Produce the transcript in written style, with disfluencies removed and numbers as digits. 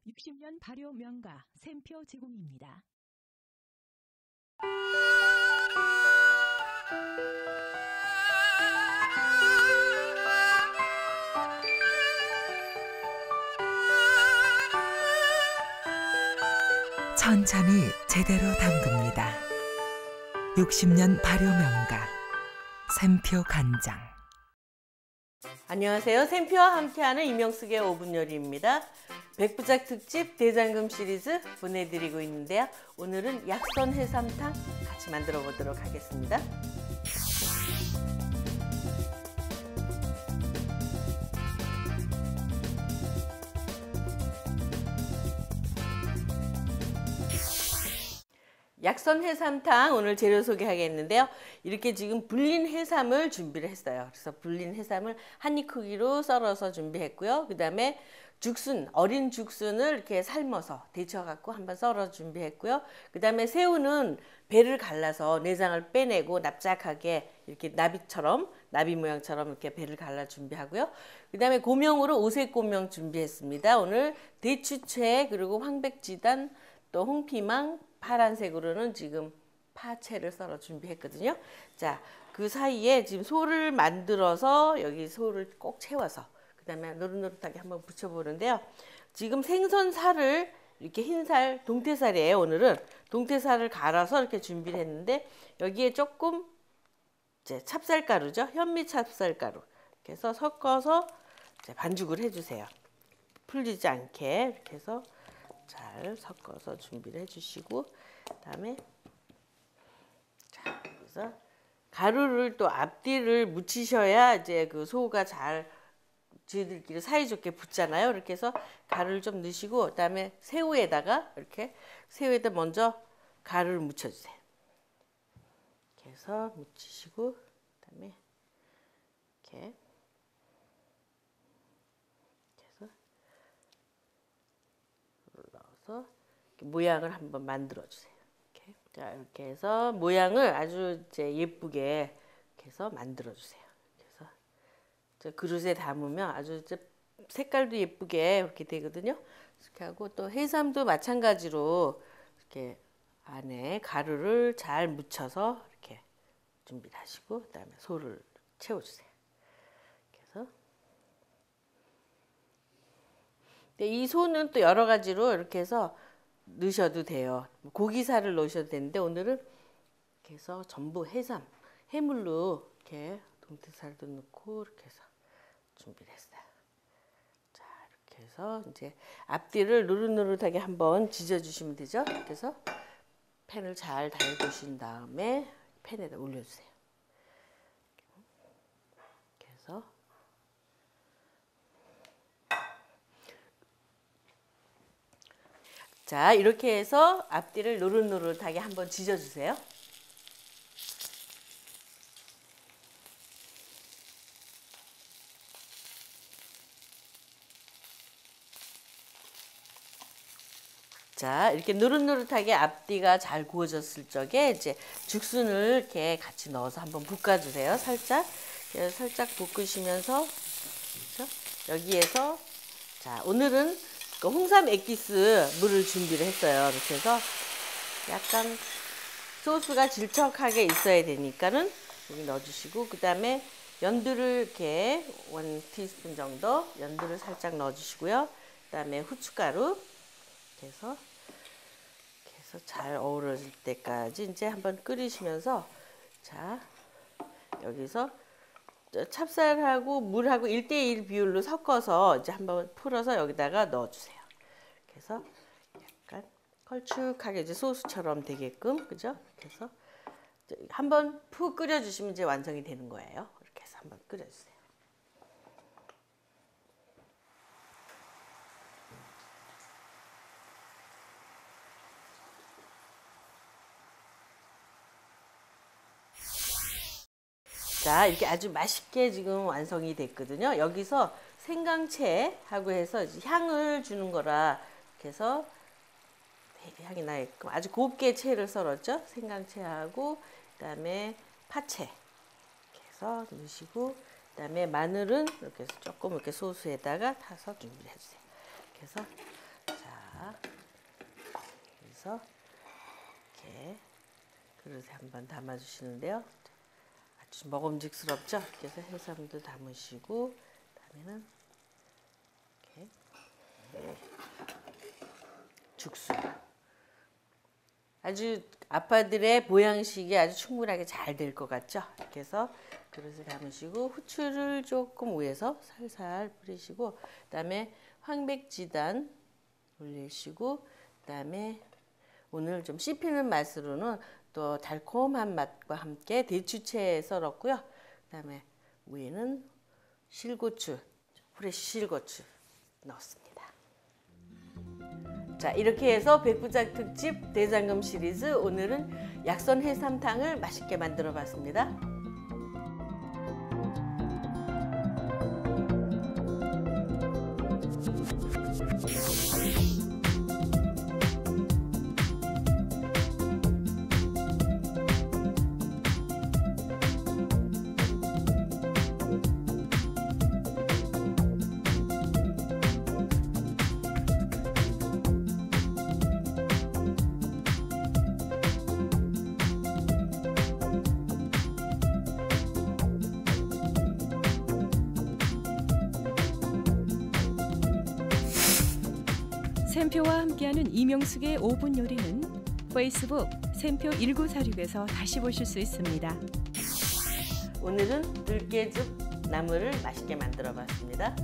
60년 발효 명가 샘표 제공입니다. 천천히 제대로 담급니다. 60년 발효 명가 샘표 간장. 안녕하세요. 샘표와 함께하는 이명숙의 5분 요리입니다. 백부작 특집 대장금 시리즈 보내드리고 있는데요. 오늘은 약선 해삼탕 같이 만들어 보도록 하겠습니다. 약선 해삼탕 오늘 재료 소개하겠는데요. 이렇게 지금 불린 해삼을 준비를 했어요. 그래서 불린 해삼을 한 입 크기로 썰어서 준비했고요. 그 다음에 죽순, 어린 죽순을 이렇게 삶아서 데쳐갖고 한번 썰어 준비했고요. 그 다음에 새우는 배를 갈라서 내장을 빼내고 납작하게 이렇게 나비처럼, 나비 모양처럼 이렇게 배를 갈라 준비하고요. 그 다음에 고명으로 오색고명 준비했습니다. 오늘 대추채, 그리고 황백지단, 또 홍피망, 파란색으로는 지금 파채를 썰어 준비했거든요. 자, 그 사이에 지금 소를 만들어서 여기 소를 꼭 채워서 그 다음에 노릇노릇하게 한번 부쳐보는데요. 지금 생선살을 이렇게 흰살, 동태살이에요. 오늘은 동태살을 갈아서 이렇게 준비를 했는데 여기에 조금 이제 찹쌀가루죠. 현미 찹쌀가루 이렇게 해서 섞어서 이제 반죽을 해주세요. 풀리지 않게 이렇게 해서 잘 섞어서 준비를 해주시고, 그다음에 자, 그래서 가루를 또 앞뒤를 묻히셔야 이제 그 소가 잘 저희들끼리 사이좋게 붙잖아요. 이렇게 해서 가루를 좀 넣으시고, 그다음에 새우에다가 이렇게 새우에다 먼저 가루를 묻혀주세요. 이렇게 해서 묻히시고, 그다음에 이렇게. 넣어서 모양을 한번 만들어 주세요. 이렇게. 자, 이렇게 해서 모양을 아주 이제 예쁘게 이렇게 해서 만들어 주세요. 그래서 그릇에 담으면 아주 이제 색깔도 예쁘게 이렇게 되거든요. 이렇게 하고 또 해삼도 마찬가지로 이렇게 안에 가루를 잘 묻혀서 이렇게 준비를 하시고, 그다음에 소를 채워 주세요. 그래서 이 소는 또 여러 가지로 이렇게 해서 넣으셔도 돼요. 고기살을 넣으셔도 되는데 오늘은 이렇게 해서 전부 해삼, 해물로 이렇게 동태살도 넣고 이렇게 해서 준비를 했어요. 자, 이렇게 해서 이제 앞뒤를 노릇노릇하게 한번 지져주시면 되죠. 이렇게 해서 팬을 잘 달구신 다음에 팬에다 올려주세요. 이렇게 해서 자, 이렇게 해서 앞뒤를 노릇노릇하게 한번 지져주세요. 자, 이렇게 노릇노릇하게 앞뒤가 잘 구워졌을 적에 이제 죽순을 이렇게 같이 넣어서 한번 볶아주세요. 살짝. 살짝 볶으시면서, 그렇죠? 여기에서, 자, 오늘은 홍삼 액기스 물을 준비를 했어요. 이렇게 해서 약간 소스가 질척하게 있어야 되니까는 여기 넣어주시고, 그 다음에 연두를 이렇게 1티스푼 정도 연두를 살짝 넣어주시고요. 그 다음에 후춧가루 이렇게 해서 잘 어우러질 때까지 이제 한번 끓이시면서, 자, 여기서 찹쌀하고 물하고 1대1 비율로 섞어서 이제 한번 풀어서 여기다가 넣어주세요. 그래서 약간 걸쭉하게 이제 소스처럼 되게끔, 그죠? 이렇게 해서 한번 푹 끓여주시면 이제 완성이 되는 거예요. 이렇게 해서 한번 끓여주세요. 자, 이렇게 아주 맛있게 지금 완성이 됐거든요. 여기서 생강채하고 해서 향을 주는 거라 이렇게 해서 향이 나게끔 아주 곱게 채를 썰었죠. 생강채하고 그다음에 파채 이렇게 해서 넣으시고, 그다음에 마늘은 이렇게 해서 조금 이렇게 소스에다가 타서 준비를 해주세요. 이렇게 해서 자, 해서 이렇게 그릇에 한번 담아 주시는데요. 아주 먹음직스럽죠? 그래서 해삼도 담으시고 그다음에는 이렇게 죽순. 아주 아빠들의 보양식이 아주 충분하게 잘 될 것 같죠? 이렇게 해서 그릇에 담으시고 후추를 조금 위에서 살살 뿌리시고 그다음에 황백지단 올리시고 그다음에 오늘 좀 씹히는 맛으로는 또 달콤한 맛과 함께 대추채 썰었고요. 그다음에 위에는 실고추, 프레쉬 실고추 넣었습니다. 자, 이렇게 해서 백부작 특집 대장금 시리즈 오늘은 약선 해삼탕을 맛있게 만들어 봤습니다. 샘표와 함께하는 이명숙의 5분 요리는 페이스북 샘표 1946에서 다시 보실 수 있습니다. 오늘은 들깨즙 나물을 맛있게 만들어 봤습니다.